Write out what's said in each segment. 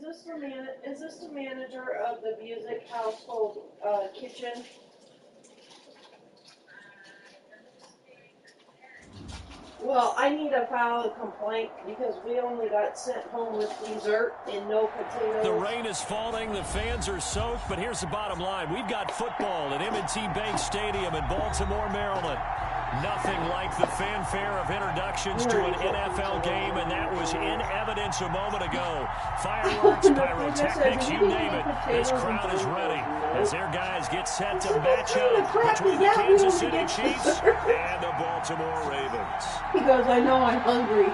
Is this the manager of the music household kitchen? Well, I need to file a complaint because we only got sent home with dessert and no potatoes. The rain is falling, the fans are soaked, but here's the bottom line. We've got football at M&T Bank Stadium in Baltimore, Maryland. Nothing like the fanfare of introductions to an NFL game, and that was in evidence a moment ago. Fireworks, pyrotechnics, you name it. This crowd is ready as their guys get set to match up between the Kansas City Chiefs and the Baltimore Ravens. He goes, I know I'm hungry.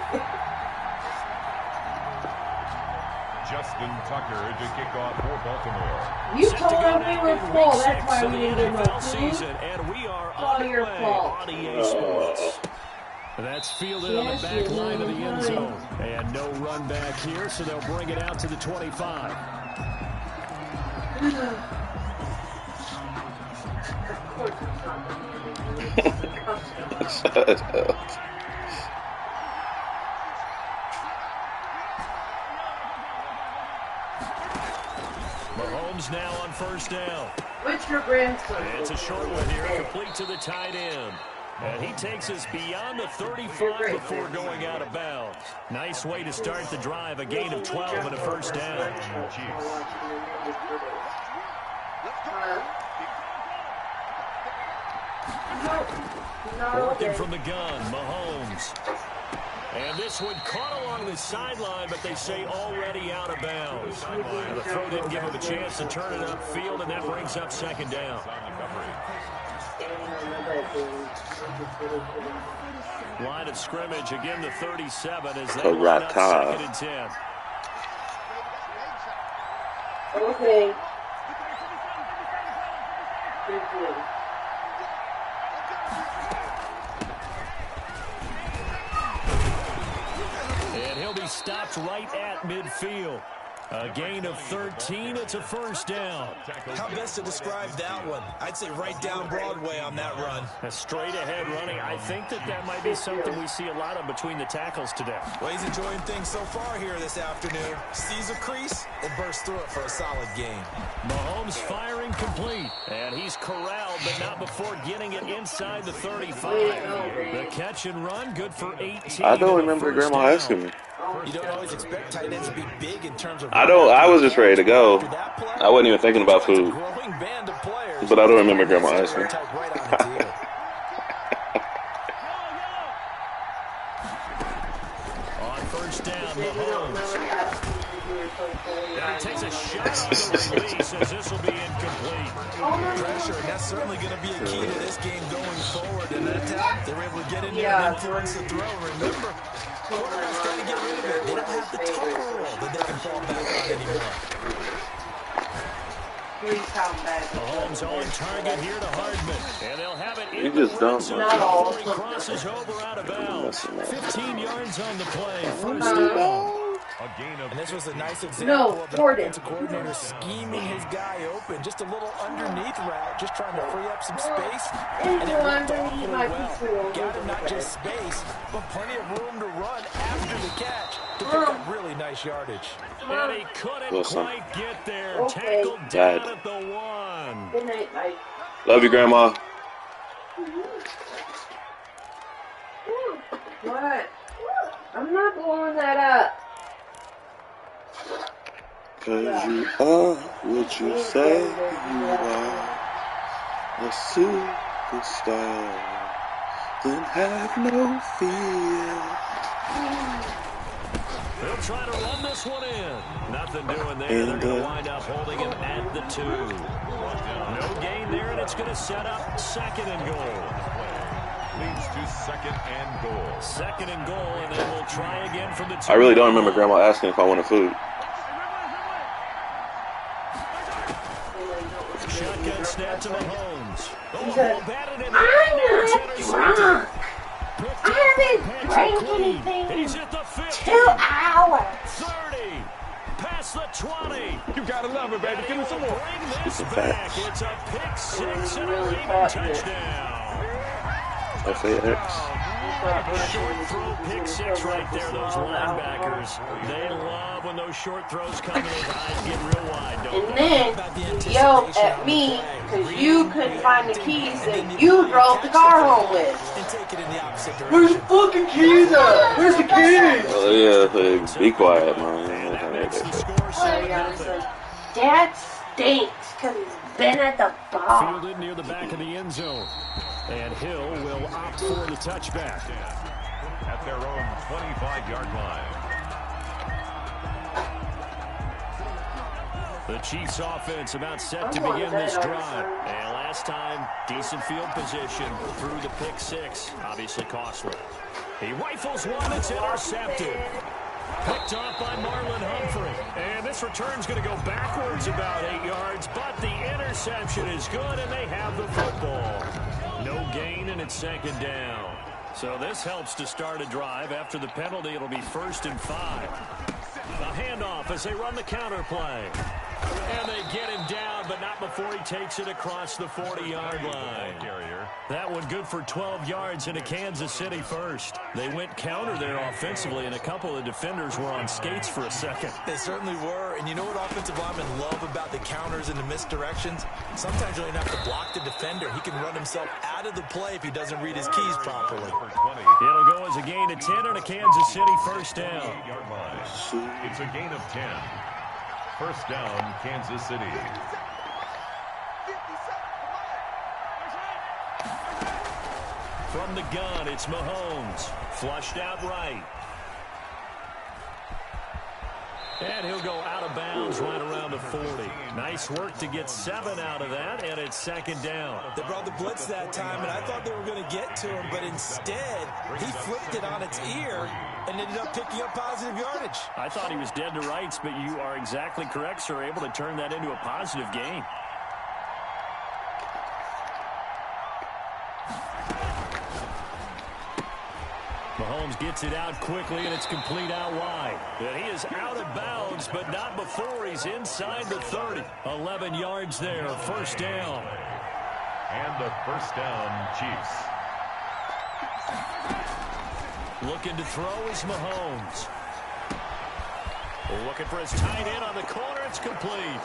Justin Tucker to kick off for Baltimore. You told him we were full. That's why we didn't get no food. And we are all your fault. On EA Sports. That's fielded on the back line of the end zone. And no run back here, so they'll bring it out to the 25. Shut up. Mahomes now on first down. What's your grandson? It's a short one here, complete to the tight end. And he takes us beyond the 35 before going out of bounds. Nice way to start the drive, a gain of 12 and a first down. Working from the gun, Mahomes. And this one caught along the sideline, but they say already out of bounds. And the throw didn't give him a chance to turn it upfield, and that brings up second down. Line of scrimmage, again the 37 as they line up second and 10. Okay. Good deal. And he'll be stopped right at midfield. A gain of 13. It's a first down. How best to describe that one? I'd say right down Broadway on that run. A straight ahead running. I think that might be something we see a lot of between the tackles today. Well, he's enjoying things so far here this afternoon. Sees a crease and bursts through it for a solid gain. Mahomes firing complete. And he's corralled, but not before getting it inside the 35. The catch and run, good for 18. I don't remember Grandma asking me. You don't always expect tight ends to be big in terms of... I was just ready to go. I wasn't even thinking about food. But I don't remember Grandma asking me. On first down, Mahomes. And he takes a shot on the release as this will be incomplete. Pressure, and that's certainly going to be a key to this game going forward. And that time, they were able to get in there and influence the throw. Remember, quarterback's got to get rid of it. They don't have the Tucker roll that they can fall back on anymore. Mahomes on target here to Hardman. And they'll have it in just the red zone. Not all. He crosses over out of bounds. 15 yards on the play. First down. And this was a nice example of the offensive coordinator scheming his guy open. Just a little underneath route, just trying to free up some space. And it worked awfully well. Got him not just space, but plenty of room to run after the catch to pick up really nice yardage. And he couldn't quite get there. Tackled down at the 1. Good night, Mike. Love you, Grandma. What? I'm not blowing that up. Cause you are what you say you are, a superstar, then have no fear. They'll try to run this one in. Nothing doing there. They're going to wind up holding him at the 2. No gain there, and it's going to set up second and goal. Leads to second and goal. Second and goal, and then we'll try again from the 2. I really don't remember Grandma asking if I wanted food. Shotgun snap to Mahomes. I haven't drank anything He's at the 50. 2 hours. 30. Past the 20. You gotta love it, baby. Give me some more. Bring this back. It's a pick 6 and a Raven touchdown. FAX. Short throw, pick six right there. Those linebackers, they love when those short throws come and those eyes get real wide, don't they? And then you yelled at me because you couldn't find the keys that you drove the car home with. Where's the fucking keys at? Where's the keys? Oh yeah, be quiet, man. Dad stinks because he's been at the bar. Fielded near the back of the end zone. And Hill will opt for the touchback. At their own 25-yard line. The Chiefs offense about set to begin this drive. And last time, decent field position through the pick six. Obviously costly. He rifles one that's intercepted. Picked off by Marlon Humphrey. And this return's going to go backwards about 8 yards, but the interception is good, and they have the football. No gain, and it's second down. So this helps to start a drive. After the penalty, it'll be 1st and 5. The handoff as they run the counter play. And they get him down, but not before he takes it across the 40-yard line. That one good for 12 yards into Kansas City first. They went counter there offensively, and a couple of defenders were on skates for a second. They certainly were, and you know what offensive linemen love about the counters and the misdirections? Sometimes you don't even have to block the defender. He can run himself out of the play if he doesn't read his keys properly. It'll go as a gain of 10 and a Kansas City first down. It's a gain of 10. First down, Kansas City. From the gun, it's Mahomes. Flushed out right. And he'll go out of bounds right around the 40. Nice work to get 7 out of that, and it's second down. They brought the blitz that time, and I thought they were going to get to him, but instead, he flipped it on its ear and ended up picking up positive yardage. I thought he was dead to rights, but you are exactly correct, sir. Able to turn that into a positive gain. Mahomes gets it out quickly, and it's complete out wide. And he is out of bounds, but not before he's inside the 30. 11 yards there, first down. And the first down, Chiefs. Looking to throw is Mahomes. Looking for his tight end on the corner. It's complete.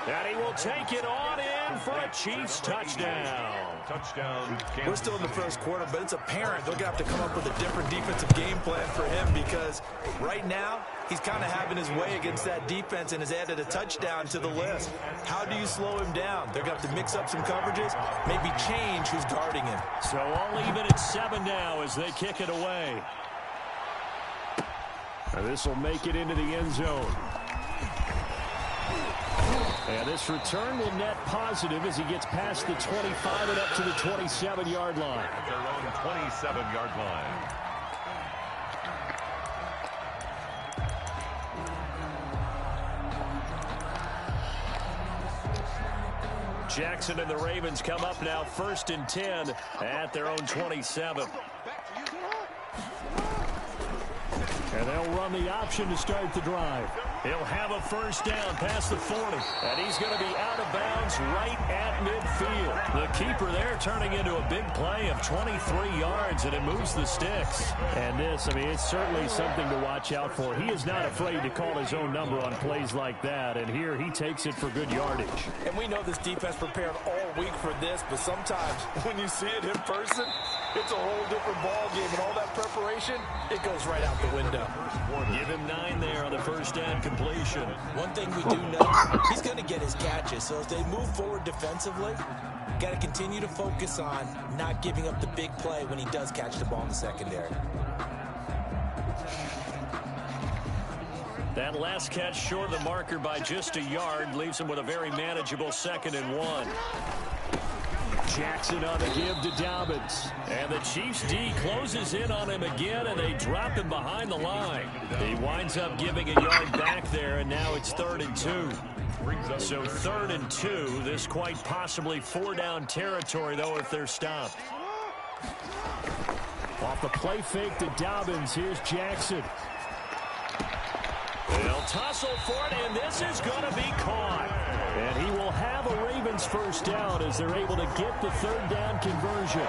And he will take it on in for a Chiefs touchdown. Touchdown, Kansas. We're still in the first quarter, but it's apparent they're going to have to come up with a different defensive game plan for him because right now he's kind of having his way against that defense and has added a touchdown to the list. How do you slow him down? They're going to have to mix up some coverages, maybe change who's guarding him. So all even at 7 now as they kick it away. And this will make it into the end zone. And this return will net positive as he gets past the 25 and up to the 27-yard line. At their own 27-yard line. Jackson and the Ravens come up now 1st and 10 at their own 27. And they'll run the option to start the drive. He'll have a first down past the 40. And he's going to be out of bounds right at midfield. The keeper there turning into a big play of 23 yards, and it moves the sticks. And this, I mean, it's certainly something to watch out for. He is not afraid to call his own number on plays like that. And here he takes it for good yardage. And we know this defense prepared all week for this, but sometimes when you see it in person, it's a whole different ball game. And all that preparation, it goes right out the window. Give him 9 there on the first down completion. One thing we do know, he's going to get his catches. So as they move forward defensively, got to continue to focus on not giving up the big play when he does catch the ball in the secondary. That last catch short of the marker by just a yard leaves him with a very manageable 2nd and 1. Jackson on the give to Dobbins. And the Chiefs D closes in on him again, and they drop him behind the line. He winds up giving a yard back there, and now it's 3rd and 2. So 3rd and 2. This quite possibly 4-down territory, though, if they're stopped. Off the play fake to Dobbins. Here's Jackson. They'll tussle for it, and this is going to be caught. And he will have a Ravens first down as they're able to get the 3rd down conversion.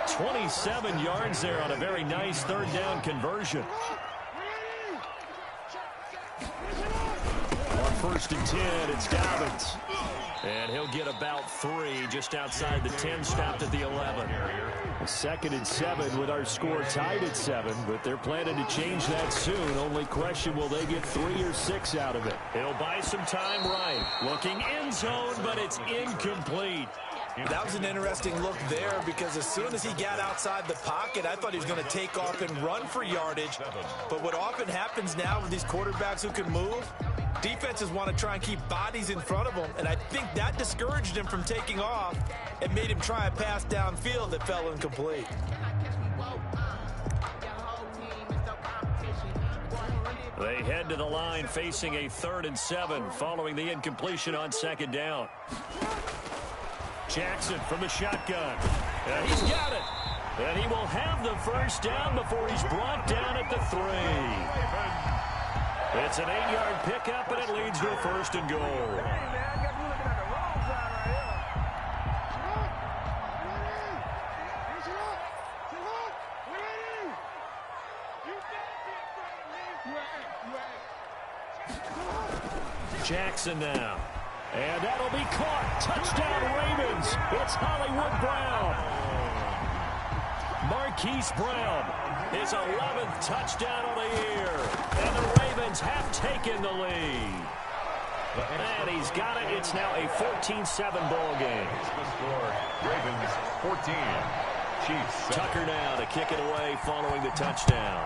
27 yards there on a very nice third down conversion. On 1st and 10, it's Dobbins. And he'll get about 3 just outside the 10, stopped at the 11. 2nd and 7 with our score tied at 7, but they're planning to change that soon. Only question, will they get 3 or 6 out of it? He'll buy some time right. Looking end zone, but it's incomplete. That was an interesting look there because as soon as he got outside the pocket, I thought he was going to take off and run for yardage. But what often happens now with these quarterbacks who can move, defenses want to try and keep bodies in front of them, and I think that discouraged him from taking off and made him try a pass downfield that fell incomplete. They head to the line facing a 3rd and 7 following the incompletion on 2nd down. Jackson from the shotgun. And he's got it. And he will have the 1st down before he's brought down at the 3. It's an 8-yard pickup, and it leads to a 1st and goal. Jackson now. And that'll be caught. Touchdown, Ravens. It's Hollywood Brown. Marquise Brown, his 11th touchdown of the year. And the Ravens have taken the lead. And he's got it. It's now a 14-7 ball game. The score, Ravens 14, Chiefs 7. Tucker now to kick it away following the touchdown.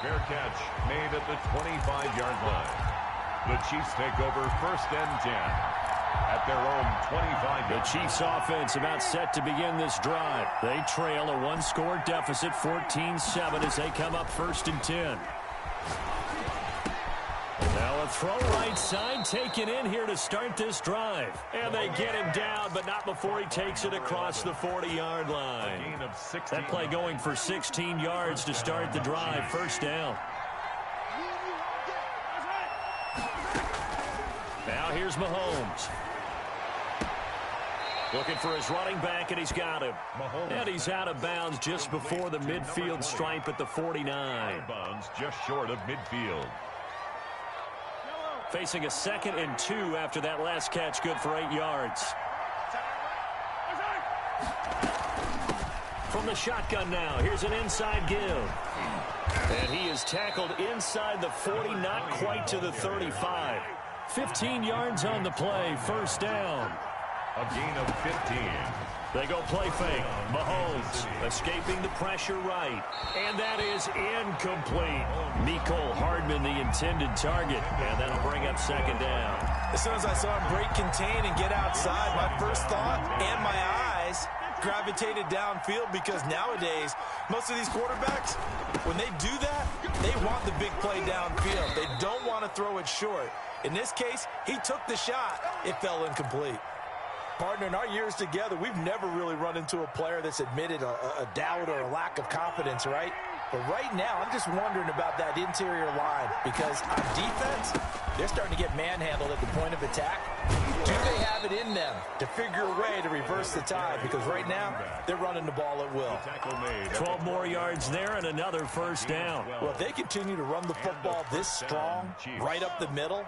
Fair catch made at the 25-yard line. The Chiefs take over 1st and 10 at their own 25. The Chiefs offense about set to begin this drive. They trail a 1-score deficit, 14-7, as they come up 1st and 10. Now a throw right side taken in here to start this drive. And they get him down, but not before he takes it across the 40-yard line. That play going for 16 yards to start the drive. 1st down. Now here's Mahomes. Looking for his running back, and he's got him. And he's out of bounds just before the midfield stripe at the 49. Out of bounds just short of midfield. Facing a 2nd and 2 after that last catch, good for 8 yards. From the shotgun now, here's an inside give. And he is tackled inside the 40, not quite to the 35. 15 yards on the play, 1st down. A gain of 15. They go play fake. Mahomes escaping the pressure right. And that is incomplete. Mecole Hardman, the intended target. And that'll bring up 2nd down. As soon as I saw him break contain and get outside, my first thought and my eyes gravitated downfield, because nowadays, most of these quarterbacks, when they do that, they want the big play downfield. They don't want to throw it short. In this case, he took the shot. It fell incomplete. Partner, in our years together, we've never really run into a player that's admitted a doubt or a lack of confidence, right? But right now, I'm just wondering about that interior line, because on defense, they're starting to get manhandled at the point of attack. Do they have it in them to figure a way to reverse the tide? Because right now, they're running the ball at will. 12 more yards there and another 1st down. Well, if they continue to run the football this strong, right up the middle,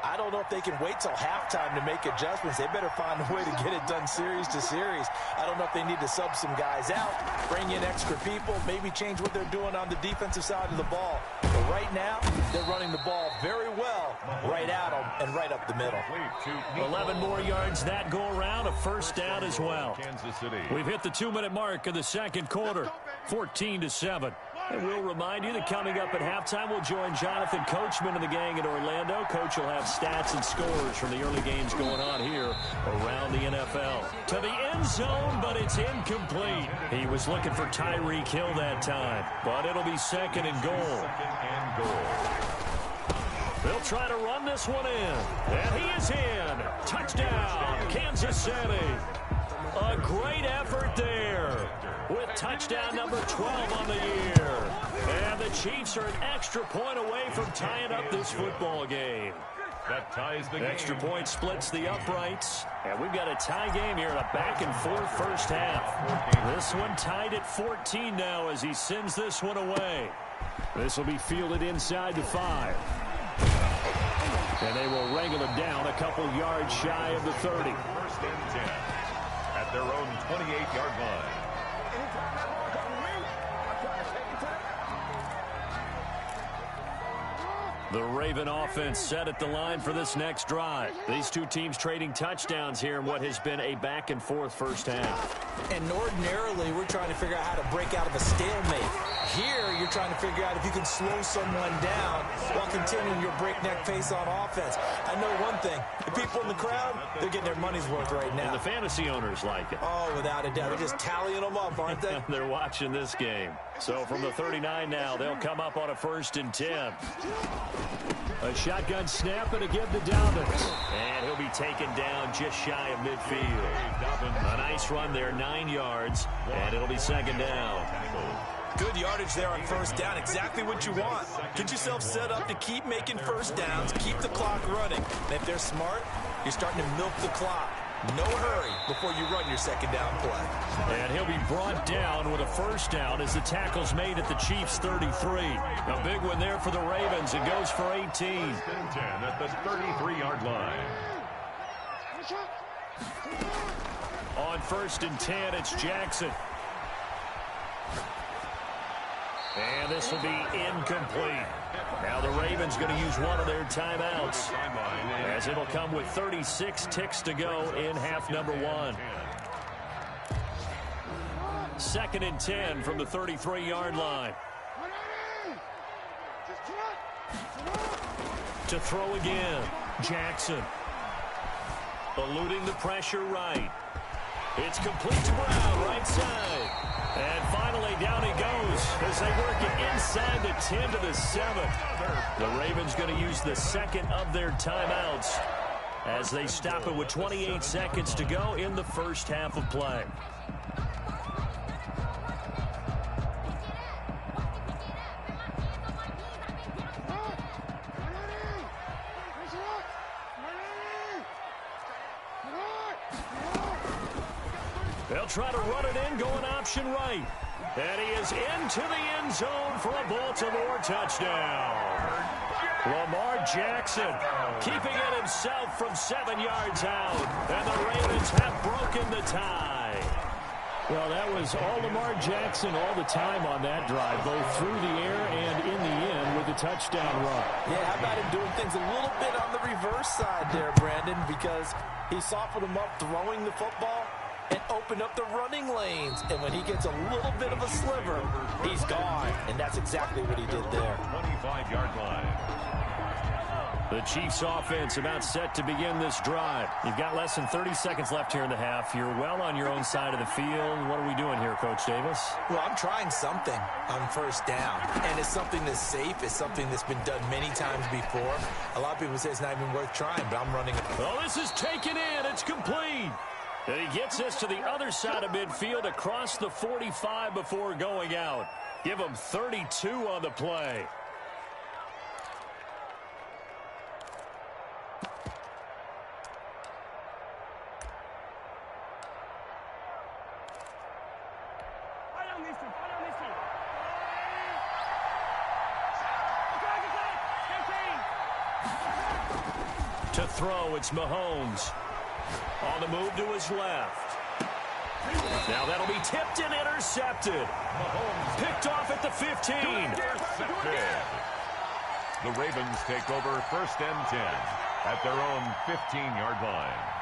I don't know if they can wait till halftime to make adjustments. They better find a way to get it done series to series. I don't know if they need to sub some guys out, bring in extra people, maybe change what they're doing on the defensive side of the ball. But right now, they're running the ball very well right at them and right up the middle. 11 more yards that go around, a 1st down as well. Kansas City. We've hit the 2-minute mark of the 2nd quarter, 14-7. And we'll remind you that coming up at halftime, we'll join Jonathan Coachman and the gang in Orlando. Coach will have stats and scores from the early games going on here around the NFL. To the end zone, but it's incomplete. He was looking for Tyreek Hill that time, but it'll be 2nd and goal. They'll try to run this one in, and he is in. Touchdown, Kansas City. A great effort there with touchdown number 12 on the year. And the Chiefs are an extra point away from tying up this football game. That ties the game. Extra point splits the uprights. And we've got a tie game here in a back-and-forth first half. This one tied at 14 now as he sends this one away. This will be fielded inside the 5. And they will wrangle it down a couple yards shy of the 30. First and 10 at their own 28-yard line. The Raven offense set at the line for this next drive. These two teams trading touchdowns here in what has been a back-and-forth first half. And ordinarily, we're trying to figure out how to break out of a stalemate. Here, you're trying to figure out if you can slow someone down while continuing your breakneck pace on offense. I know one thing. The people in the crowd, they're getting their money's worth right now. And the fantasy owners like it. Oh, without a doubt. They're just tallying them up, aren't they? They're watching this game. So from the 39 now, they'll come up on a 1st and 10. A shotgun snap and a give to Dobbins. And he'll be taken down just shy of midfield. A nice run there, 9 yards, and it'll be 2nd down. Good yardage there on 1st down. Exactly what you want. Get yourself set up to keep making 1st downs, keep the clock running. And if they're smart, you're starting to milk the clock. No hurry before you run your 2nd down play. And he'll be brought down with a 1st down as the tackle's made at the Chiefs' 33. A big one there for the Ravens. It goes for 18. 1st and 10 at the 33-yard line. On 1st and 10, it's Jackson. And this will be incomplete. Now the Ravens going to use one of their timeouts, as it'll come with 36 ticks to go in half number 1. 2nd and 10 from the 33-yard line. To throw again, Jackson. Eluding the pressure right. It's complete to Brown, right side. And finally, down he goes as they work it inside the 10 to the 7. The Ravens going to use the 2nd of their timeouts as they stop it with 28 seconds to go in the first half of play. They'll try to run it in, going option right. And he is into the end zone for a Baltimore touchdown. Lamar Jackson keeping it himself from 7 yards out. And the Ravens have broken the tie. Well, that was all Lamar Jackson all the time on that drive, both through the air and in the end with the touchdown run. Yeah, how about him doing things a little bit on the reverse side there, Brandon, because he softened him up throwing the football and opened up the running lanes. And when he gets a little bit of a sliver, he's gone. And that's exactly what he did there. 25-yard line. The Chiefs offense about set to begin this drive. You've got less than 30 seconds left here in the half. You're well on your own side of the field. What are we doing here, Coach Davis? Well, I'm trying something on 1st down. And it's something that's safe. It's something that's been done many times before. A lot of people say it's not even worth trying, but I'm running it. Oh, this is taken in. It's complete. And he gets this to the other side of midfield across the 45 before going out. Give him 32 on the play. To throw, it's Mahomes. On the move to his left. Now that'll be tipped and intercepted. Mahomes picked off at the 15. Intercepted. The Ravens take over 1st and 10 at their own 15-yard line.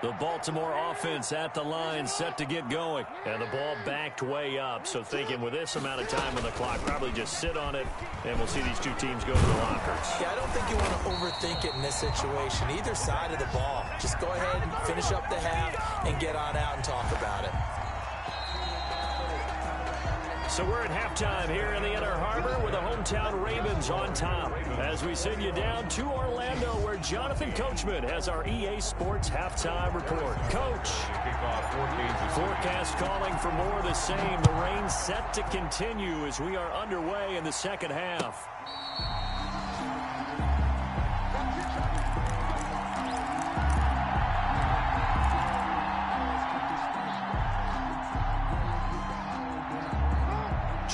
The Baltimore offense at the line, set to get going. And the ball backed way up, so thinking with this amount of time on the clock, probably just sit on it, and we'll see these two teams go to the lockers. Yeah, I don't think you want to overthink it in this situation. Either side of the ball. Just go ahead and finish up the half and get on out and talk about it. So we're at halftime here in the Inner Harbor with the hometown Ravens on top. As we send you down to Orlando where Jonathan Coachman has our EA Sports halftime report. Coach, forecast calling for more of the same. The rain set to continue as we are underway in the second half.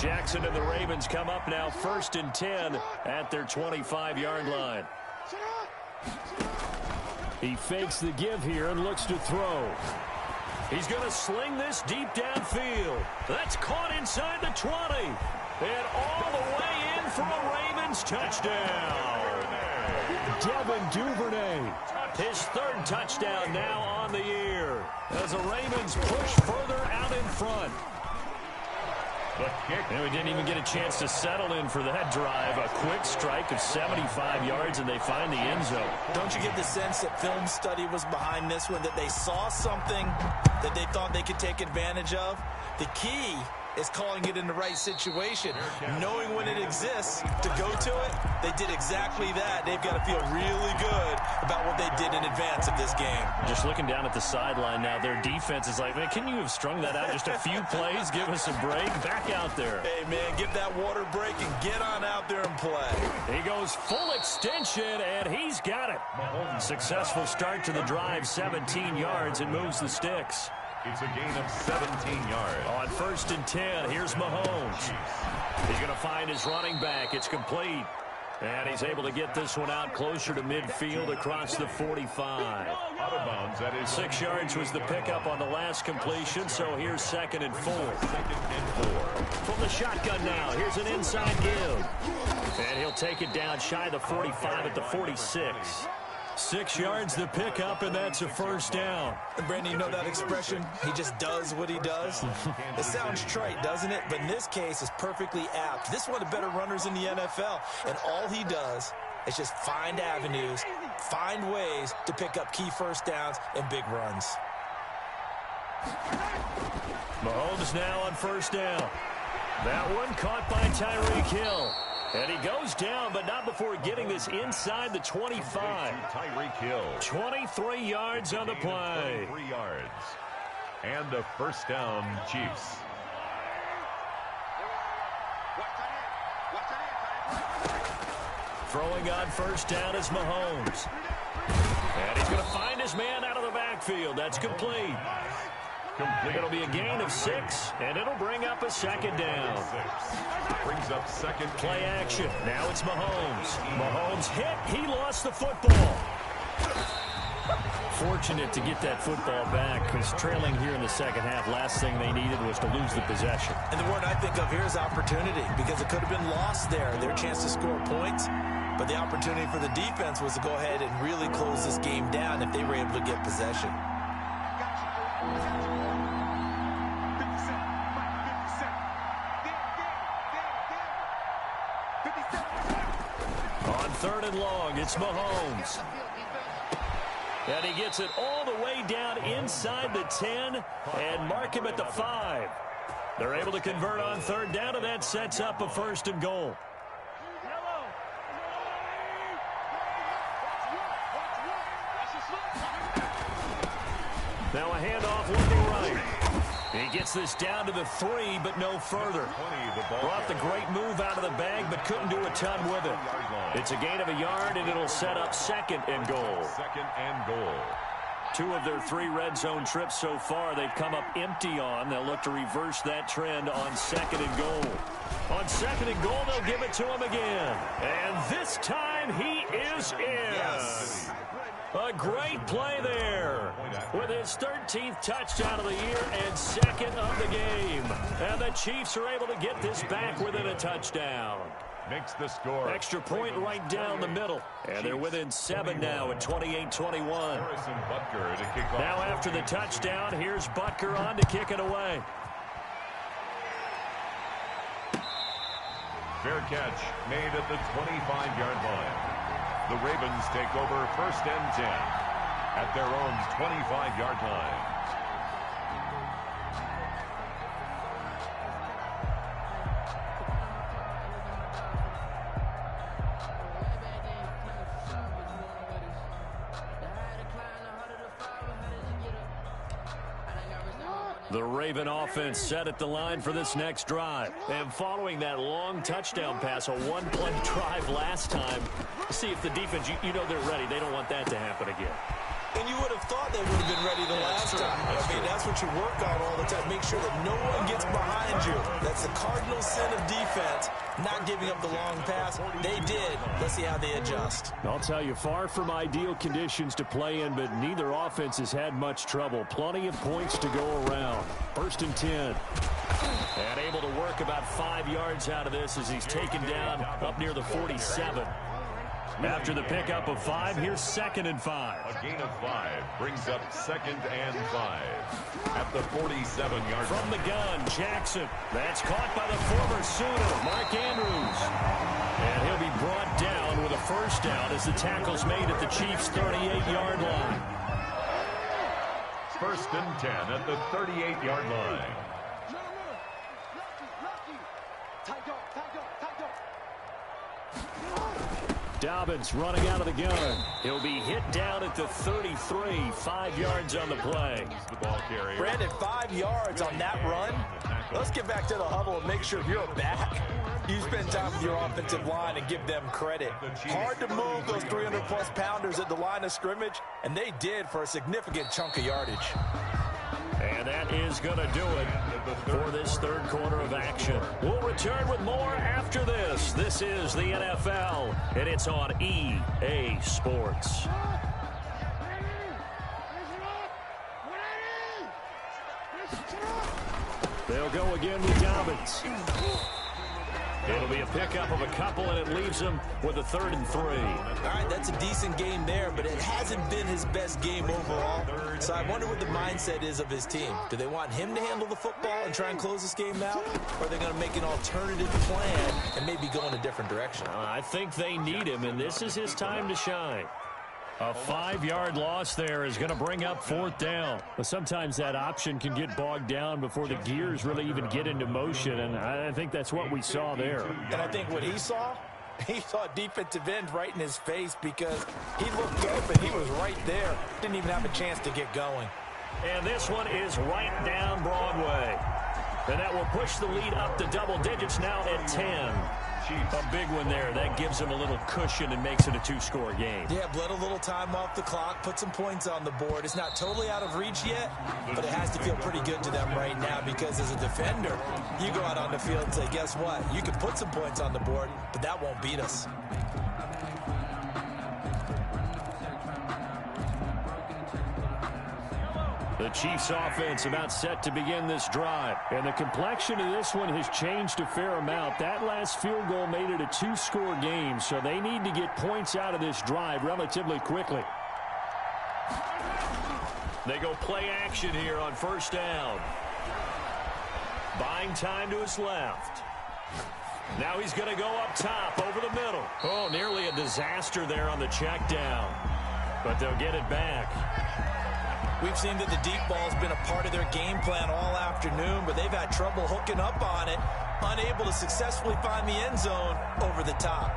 Jackson and the Ravens come up now 1st and 10 at their 25-yard line. He fakes the give here and looks to throw. He's going to sling this deep downfield. That's caught inside the 20. And all the way in for a Ravens touchdown. Devin Duvernay, his 3rd touchdown now on the year as the Ravens push further out in front. And we didn't even get a chance to settle in for that drive. A quick strike of 75 yards, and they find the end zone. Don't you get the sense that film study was behind this one, that they saw something that they thought they could take advantage of? The key is calling it in the right situation, knowing when it exists to go to it. They did exactly that. They've got to feel really good about what they did in advance of this game. Just looking down at the sideline now, their defense is like, man, can you have strung that out just a few plays? Give us a break. Back out there. Hey, man, give that water break and get on out there and play. He goes full extension, and he's got it. Successful start to the drive, 17 yards, and moves the sticks. It's a gain of 17 yards. On 1st and 10, here's Mahomes. He's going to find his running back. It's complete. And he's able to get this one out closer to midfield across the 45. Out of bounds, that is 6 yards was the pickup on the last completion, so here's 2nd and 4. From the shotgun now, here's an inside give. And he'll take it down shy of the 45 at the 46. 6 yards the pickup, and that's a 1st down. And Brandon, you know that expression? He just does what he does. It sounds trite, doesn't it? But in this case, it's perfectly apt. This is one of the better runners in the NFL, and all he does is just find avenues, find ways to pick up key 1st downs and big runs. Mahomes now on 1st down. That one caught by Tyreek Hill. And he goes down, but not before getting this inside the 25. Tyreek Hill. 23 yards on the play. 23 yards. And a 1st down, Chiefs. Throwing on 1st down is Mahomes. And he's going to find his man out of the backfield. That's complete. It'll be a gain of 6, and it'll bring up a 2nd down. Brings up 2nd. Play action. Now it's Mahomes. Mahomes hit. He lost the football. Fortunate to get that football back because trailing here in the 2nd half, last thing they needed was to lose the possession. And the word I think of here is opportunity because it could have been lost there, their chance to score points. But the opportunity for the defense was to go ahead and really close this game down if they were able to get possession. On 3rd and long, it's Mahomes. And he gets it all the way down inside the 10 and mark him at the 5. They're able to convert on 3rd down, and that sets up a 1st and goal. Now a handoff looking right. He gets this down to the 3, but no further. Brought the great move out of the bag, but couldn't do a ton with it. It's a gain of a yard, and it'll set up 2nd and goal. 2nd and goal. 2 of their 3 red zone trips so far, they've come up empty on. They'll look to reverse that trend on 2nd and goal. On 2nd and goal, they'll give it to him again. And this time, he is in. Yes. A great play there with his 13th touchdown of the year and 2nd of the game. And the Chiefs are able to get this back within a touchdown. Makes the score. Extra point right down the middle. And they're within 7 now at 28-21. Now after the touchdown, here's Butker on to kick it away. Fair catch made at the 25-yard line. The Ravens take over 1st and 10 at their own 25-yard line. The Raven offense set at the line for this next drive. And following that long touchdown pass, a one-play drive last time, see if the defense, you know they're ready. They don't want that to happen again. And you would have thought they would have been ready the last time. That's what you work on all the time. Make sure that no one gets behind you. That's the cardinal sin of defense, not giving up the long pass. They did. Let's see how they adjust. I'll tell you, far from ideal conditions to play in, but neither offense has had much trouble. Plenty of points to go around. 1st and 10. And able to work about 5 yards out of this as he's taken down up near the 47. After the pickup of 5, here's 2nd and 5. A gain of 5 brings up 2nd and 5 at the 47-yard line. From the gun, Jackson. That's caught by the former Sooner, Mark Andrews. And he'll be brought down with a 1st down as the tackle's made at the Chiefs' 38-yard line. 1st and 10 at the 38-yard line. Dobbins running out of the gun. He'll be hit down at the 33, 5 yards on the play. Brandon, 5 yards on that run. Let's get back to the huddle and make sure you're back. You spend time with your offensive line and give them credit. Hard to move those 300-plus pounders at the line of scrimmage, and they did for a significant chunk of yardage. And that is going to do it for this 3rd quarter of action. We'll return with more after this. This is the NFL, and it's on EA Sports. They'll go again with Dobbins. It'll be a pickup of a couple, and it leaves him with a 3rd and 3. All right, that's a decent game there, but it hasn't been his best game overall. So I wonder what the mindset is of his team. Do they want him to handle the football and try and close this game out? Or are they going to make an alternative plan and maybe go in a different direction? I think they need him, and this is his time to shine. A 5-yard loss there is going to bring up 4th down. But sometimes that option can get bogged down before the gears really even get into motion, and I think that's what we saw there. And I think what he saw a defensive end right in his face because he looked open. He was right there. Didn't even have a chance to get going. And this one is right down Broadway. And that will push the lead up to double digits now at 10. A big one there. That gives them a little cushion and makes it a 2-score game. Yeah, bled a little time off the clock, put some points on the board. It's not totally out of reach yet, but it has to feel pretty good to them right now because as a defender, you go out on the field and say, guess what? You can put some points on the board, but that won't beat us. The Chiefs offense about set to begin this drive. And the complexion of this one has changed a fair amount. That last field goal made it a 2-score game, so they need to get points out of this drive relatively quickly. They go play action here on 1st down. Buying time to his left. Now he's going to go up top over the middle. Oh, nearly a disaster there on the check down. But they'll get it back. We've seen that the deep ball's been a part of their game plan all afternoon, but they've had trouble hooking up on it, unable to successfully find the end zone over the top.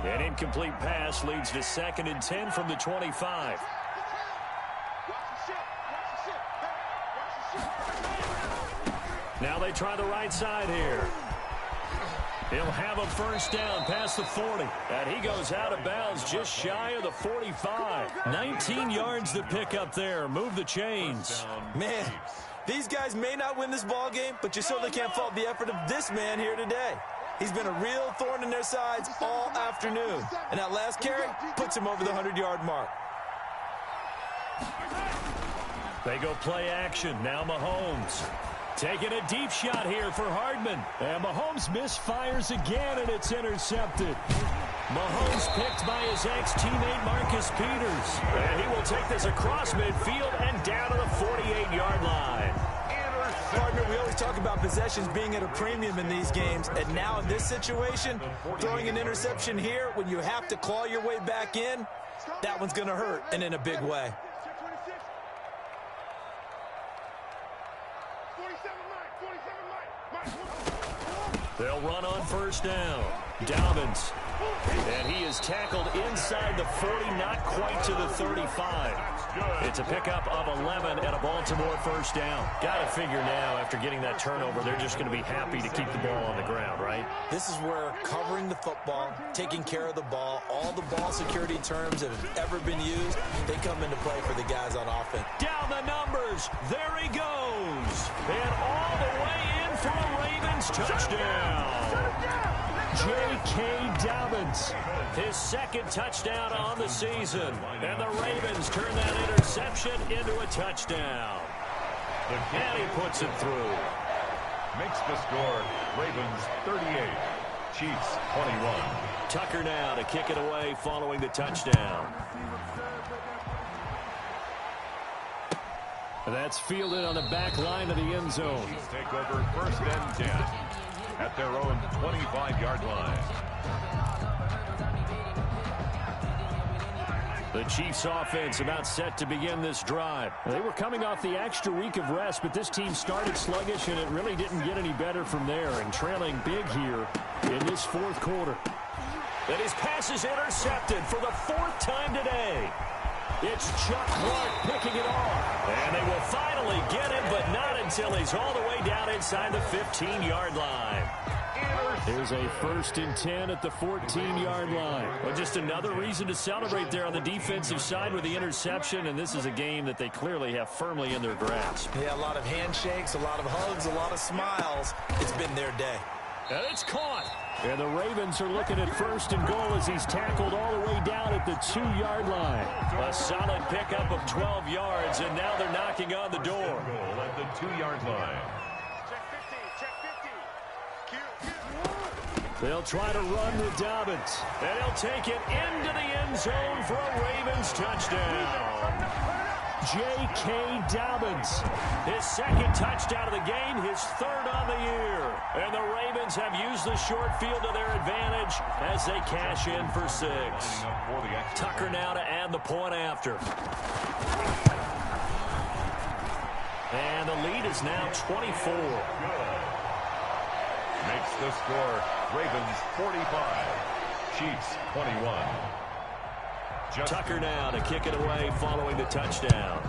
An incomplete pass leads to 2nd and 10 from the 25. Now they try the right side here. He'll have a 1st down past the 40. And he goes out of bounds just shy of the 45. 19 yards to pick up there. Move the chains. Man, these guys may not win this ball game, but you certainly can't fault the effort of this man here today. He's been a real thorn in their sides all afternoon. And that last carry puts him over the 100-yard mark. They go play action. Now Mahomes. Taking a deep shot here for Hardman. And Mahomes misfires again, and it's intercepted. Mahomes picked by his ex-teammate Marcus Peters. And he will take this across midfield and down to the 48-yard line. Partner, we always talk about possessions being at a premium in these games. And now in this situation, throwing an interception here when you have to claw your way back in, that one's going to hurt, and in a big way. They'll run on first down. Dobbins. And he is tackled inside the 40, not quite to the 35. It's a pickup of 11 and a Baltimore first down. Got to figure now, after getting that turnover, they're just going to be happy to keep the ball on the ground, right? This is where covering the football, taking care of the ball, all the ball security terms that have ever been used, they come into play for the guys on offense. Down the numbers. There he goes. And all the way in for a Ravens touchdown. J.K. Dobbins, his second touchdown on the season. And the Ravens turn that interception into a touchdown. And he puts it through. Makes the score Ravens 38, Chiefs 21. Tucker now to kick it away following the touchdown. That's fielded on the back line of the end zone. Chiefs take over first and 10 at their own 25-yard line. The Chiefs offense about set to begin this drive. They were coming off the extra week of rest, but this team started sluggish, and it really didn't get any better from there, and trailing big here in this fourth quarter. And his pass is intercepted for the fourth time today. It's Chuck Clark picking it off. And they will finally get him, but not until he's all the way down inside the 15-yard line. There's a 1st and 10 at the 14-yard line. Well, just another reason to celebrate there on the defensive side with the interception, and this is a game that they clearly have firmly in their grasp. Yeah, a lot of handshakes, a lot of hugs, a lot of smiles. It's been their day. And it's caught. And the Ravens are looking at 1st and goal as he's tackled all the way down at the 2-yard line. A solid pickup of 12 yards, and now they're knocking on the door. Goal at the 2-yard line. They'll try to run with Dobbins. And he'll take it into the end zone for a Ravens touchdown. J.K. Dobbins, his second touchdown of the game, his 3rd on the year. And the Ravens have used the short field to their advantage as they cash in for 6. Tucker now to add the point after. And the lead is now 24. Makes the score Ravens 45, Chiefs 21. Tucker now to kick it away following the touchdown.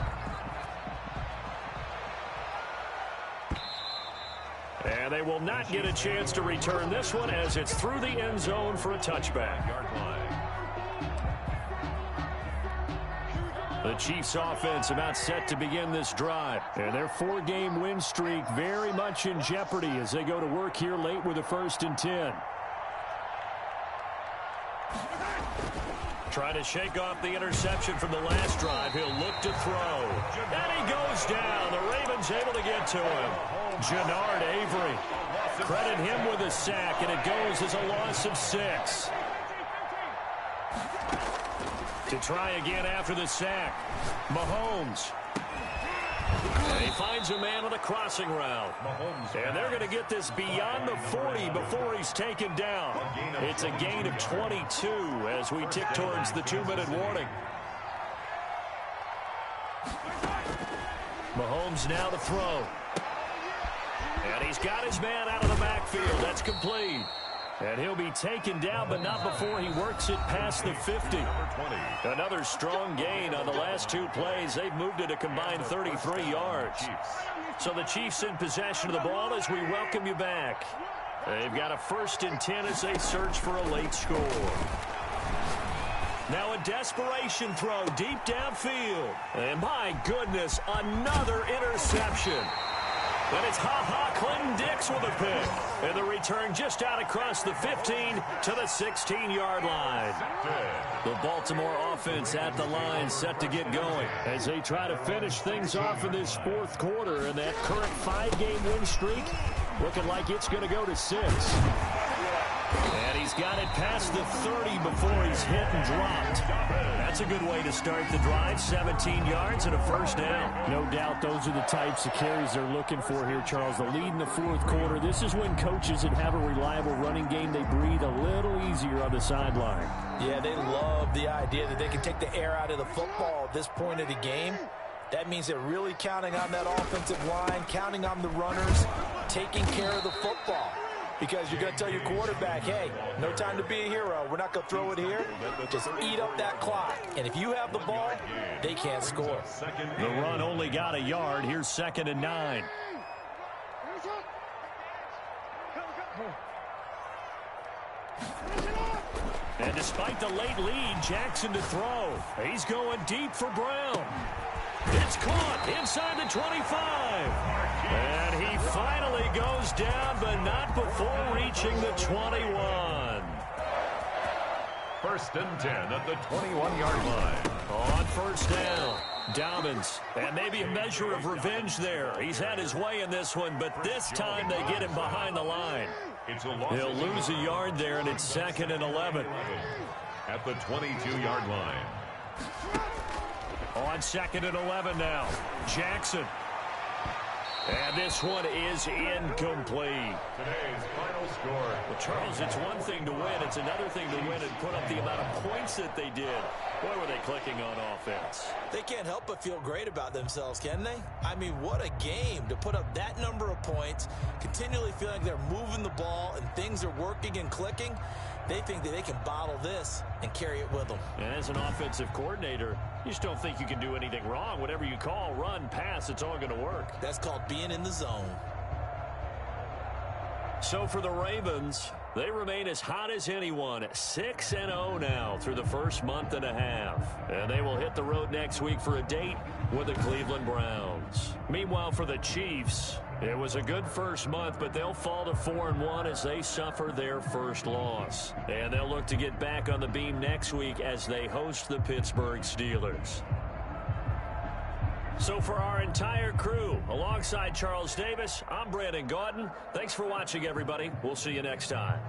And they will not get a chance to return this one as it's through the end zone for a touchback. The Chiefs offense about set to begin this drive. And their 4-game win streak very much in jeopardy as they go to work here late with a 1st and 10. Trying to shake off the interception from the last drive. He'll look to throw. And he goes down. The Ravens able to get to him. Jannard Avery. Credit him with a sack, and it goes as a loss of 6. To try again after the sack. Mahomes. And he finds a man on the crossing route. And they're going to get this beyond the 40 before he's taken down. It's a gain of 22 as we tick towards the 2-minute warning. Mahomes now to throw. And he's got his man out of the backfield. That's complete. And he'll be taken down, but not before he works it past the 50. Another strong gain on the last 2 plays. They've moved it a combined 33 yards. So the Chiefs in possession of the ball as we welcome you back. They've got a 1st and 10 as they search for a late score. Now a desperation throw deep downfield. And my goodness, another interception. And it's Clinton-Dix with a pick. And the return just out across the 15 to the 16-yard line. The Baltimore offense at the line set to get going as they try to finish things off in this 4th quarter. And that current 5-game win streak looking like it's going to go to 6. And he's got it past the 30 before he's hit and dropped. That's a good way to start the drive. 17 yards and a 1st down. No doubt those are the types of carries they're looking for here, Charles. The lead in the 4th quarter. This is when coaches that have a reliable running game, they breathe a little easier on the sideline. Yeah, they love the idea that they can take the air out of the football at this point of the game. That means they're really counting on that offensive line, counting on the runners, taking care of the football. Because you're going to tell your quarterback, hey, no time to be a hero. We're not going to throw it here. Just eat up that clock. And if you have the ball, they can't score. The run only got a yard. Here's 2nd and 9. And despite the late lead, Jackson to throw. He's going deep for Brown. It's caught inside the 25. And he finally goes down, but not before reaching the 21. 1st and 10 at the 21-yard line. On 1st down, Dobbins. And maybe a measure of revenge there. He's had his way in this one, but this time they get him behind the line. He'll lose a yard there, and it's 2nd and 11. At the 22-yard line. On 2nd and 11 now, Jackson. And this one is incomplete. Today's final score. Well, Charles, it's one thing to win. It's another thing to win and put up the amount of points that they did. Boy, were they clicking on offense. They can't help but feel great about themselves, can they? I mean, what a game to put up that number of points, continually feeling like they're moving the ball and things are working and clicking. They think that they can bottle this and carry it with them. And as an offensive coordinator, you just don't think you can do anything wrong. Whatever you call, run, pass, it's all going to work. That's called being in the zone. So for the Ravens, they remain as hot as anyone, 6-0 now through the first month and a half. And they will hit the road next week for a date with the Cleveland Browns. Meanwhile, for the Chiefs, it was a good first month, but they'll fall to 4-1 as they suffer their first loss. And they'll look to get back on the beam next week as they host the Pittsburgh Steelers. So for our entire crew, alongside Charles Davis, I'm Brandon Gaudin. Thanks for watching, everybody. We'll see you next time.